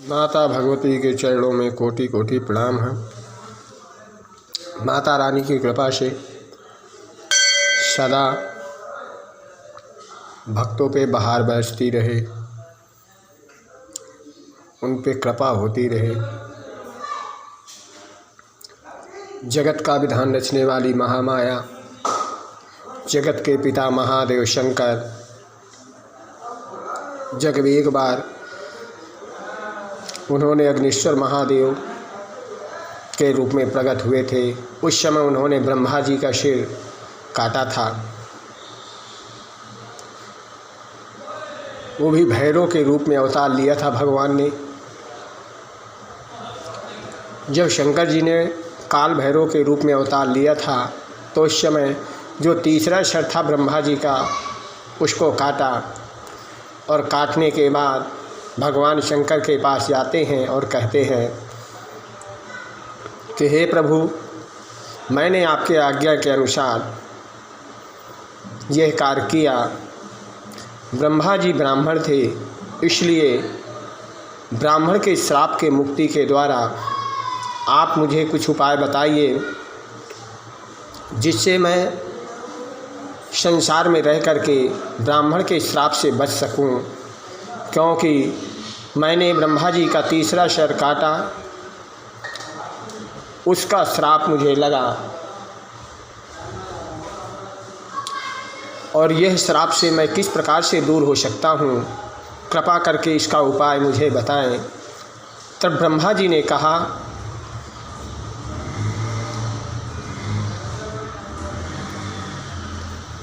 माता भगवती के चरणों में कोटि कोटि प्रणाम है। माता रानी की कृपा से सदा भक्तों पे बहार बरसती रहे, उन पे कृपा होती रहे। जगत का विधान रचने वाली महामाया, जगत के पिता महादेव शंकर जब एक बार उन्होंने अग्निश्वर महादेव के रूप में प्रकट हुए थे, उस समय उन्होंने ब्रह्मा जी का सिर काटा था। वो भी भैरव के रूप में अवतार लिया था भगवान ने। जब शंकर जी ने काल भैरव के रूप में अवतार लिया था, तो उस समय जो तीसरा सिर था ब्रह्मा जी का, उसको काटा। और काटने के बाद भगवान शंकर के पास जाते हैं और कहते हैं कि हे प्रभु, मैंने आपके आज्ञा के अनुसार यह कार्य किया। ब्रह्मा जी ब्राह्मण थे, इसलिए ब्राह्मण के श्राप के मुक्ति के द्वारा आप मुझे कुछ उपाय बताइए, जिससे मैं संसार में रह कर के ब्राह्मण के श्राप से बच सकूं। क्योंकि मैंने ब्रह्मा जी का तीसरा सिर काटा, उसका श्राप मुझे लगा, और यह श्राप से मैं किस प्रकार से दूर हो सकता हूँ, कृपा करके इसका उपाय मुझे बताएं। तब ब्रह्मा जी ने कहा,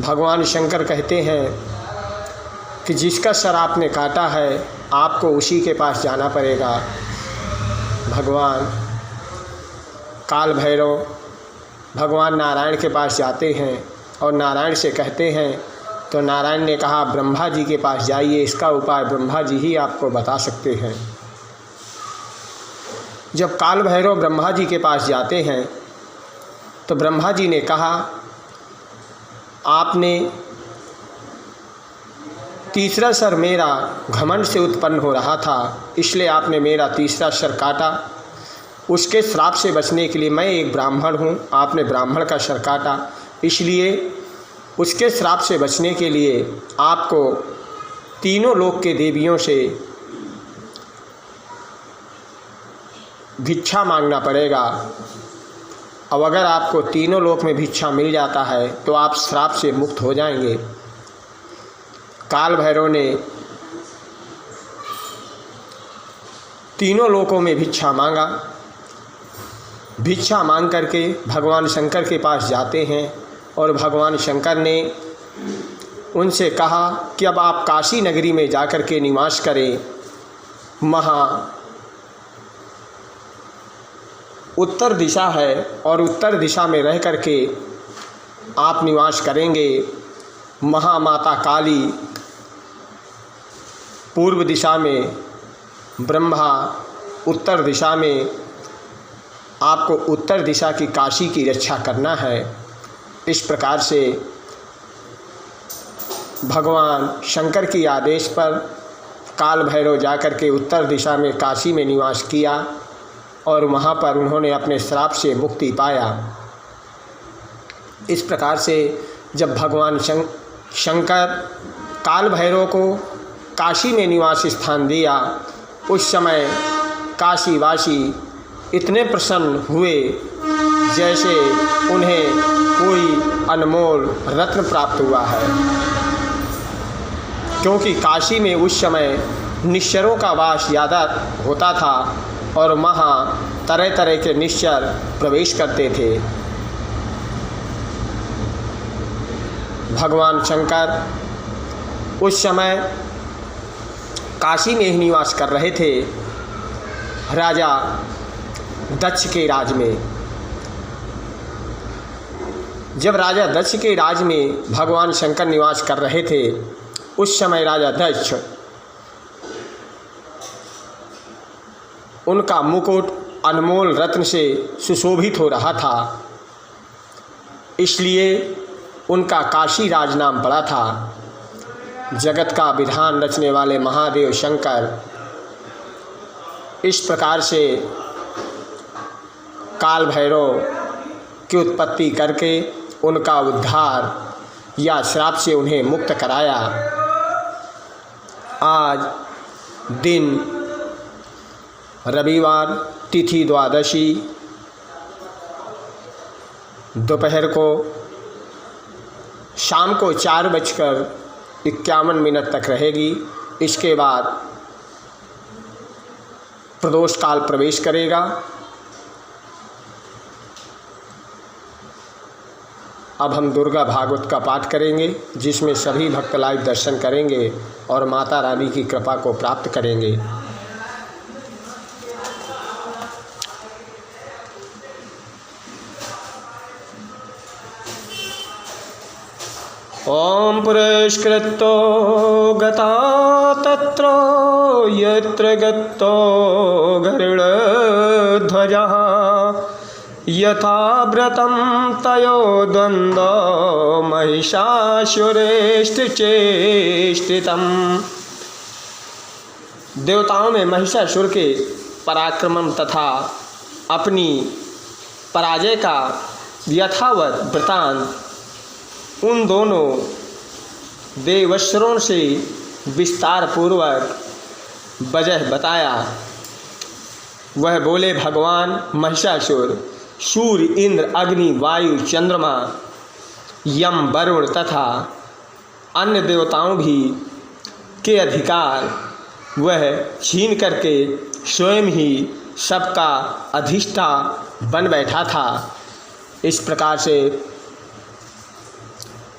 भगवान शंकर कहते हैं कि जिसका सर आपने काटा है, आपको उसी के पास जाना पड़ेगा। भगवान काल भैरव भगवान नारायण के पास जाते हैं और नारायण से कहते हैं, तो नारायण ने कहा ब्रह्मा जी के पास जाइए, इसका उपाय ब्रह्मा जी ही आपको बता सकते हैं। जब काल भैरव ब्रह्मा जी के पास जाते हैं, तो ब्रह्मा जी ने कहा, आपने तीसरा सर मेरा घमंड से उत्पन्न हो रहा था, इसलिए आपने मेरा तीसरा सर काटा। उसके श्राप से बचने के लिए, मैं एक ब्राह्मण हूँ, आपने ब्राह्मण का सर काटा, इसलिए उसके श्राप से बचने के लिए आपको तीनों लोक के देवियों से भिक्षा मांगना पड़ेगा। अब अगर आपको तीनों लोक में भिक्षा मिल जाता है, तो आप श्राप से मुक्त हो जाएंगे। काल भैरव ने तीनों लोकों में भिक्षा मांगा। भिक्षा मांग करके भगवान शंकर के पास जाते हैं, और भगवान शंकर ने उनसे कहा कि अब आप काशी नगरी में जाकर के निवास करें। वहाँ उत्तर दिशा है, और उत्तर दिशा में रह कर के आप निवास करेंगे। महामाता काली पूर्व दिशा में, ब्रह्मा उत्तर दिशा में, आपको उत्तर दिशा की काशी की रक्षा करना है। इस प्रकार से भगवान शंकर की आदेश पर काल भैरव जाकर के उत्तर दिशा में काशी में निवास किया, और वहाँ पर उन्होंने अपने श्राप से मुक्ति पाया। इस प्रकार से जब भगवान शंकर काल भैरव को काशी में निवास स्थान दिया, उस समय काशीवासी इतने प्रसन्न हुए जैसे उन्हें कोई अनमोल रत्न प्राप्त हुआ है। क्योंकि काशी में उस समय निश्चरों का वास ज़्यादा होता था, और वहाँ तरह तरह के निश्चर प्रवेश करते थे। भगवान शंकर उस समय काशी में ही निवास कर रहे थे, राजा दक्ष के राज में। जब राजा दक्ष के राज में भगवान शंकर निवास कर रहे थे, उस समय राजा दक्ष, उनका मुकुट अनमोल रत्न से सुशोभित हो रहा था, इसलिए उनका काशी राज नाम पड़ा था। जगत का विधान रचने वाले महादेव शंकर इस प्रकार से काल भैरव की उत्पत्ति करके उनका उद्धार या श्राप से उन्हें मुक्त कराया। आज दिन रविवार, तिथि द्वादशी, दोपहर को शाम को 4:51 तक रहेगी। इसके बाद प्रदोष काल प्रवेश करेगा। अब हम दुर्गा भागवत का पाठ करेंगे, जिसमें सभी भक्त लाइव दर्शन करेंगे और माता रानी की कृपा को प्राप्त करेंगे। ओम पुरस्कृतो गता तत्र यत्र गतो गरुड़ध्वजः यथा व्रतं तयो द्वन्द्वो महिषासुरेष्टचेष्टितम्। देवताओं में महिषासुर के पराक्रम तथा अपनी पराजय का यथावत वृतांत उन दोनों देवश्वरों से विस्तार पूर्वक वजह बताया। वह बोले, भगवान महिषासुर सूर्य, इंद्र, अग्नि, वायु, चंद्रमा, यम, वरुण तथा अन्य देवताओं भी के अधिकार वह छीन करके स्वयं ही सबका अधिष्ठा बन बैठा था। इस प्रकार से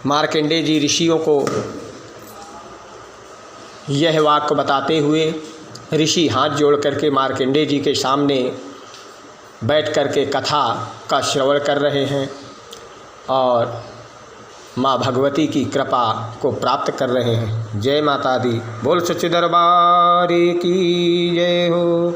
मार्कंडेय जी ऋषियों को यह वाक्य बताते हुए ऋषि हाथ जोड़ करके मार्कंडेय जी के सामने बैठ करके कथा का श्रवण कर रहे हैं और माँ भगवती की कृपा को प्राप्त कर रहे हैं। जय माता दी। बोल सच्चे दरबार की जय हो।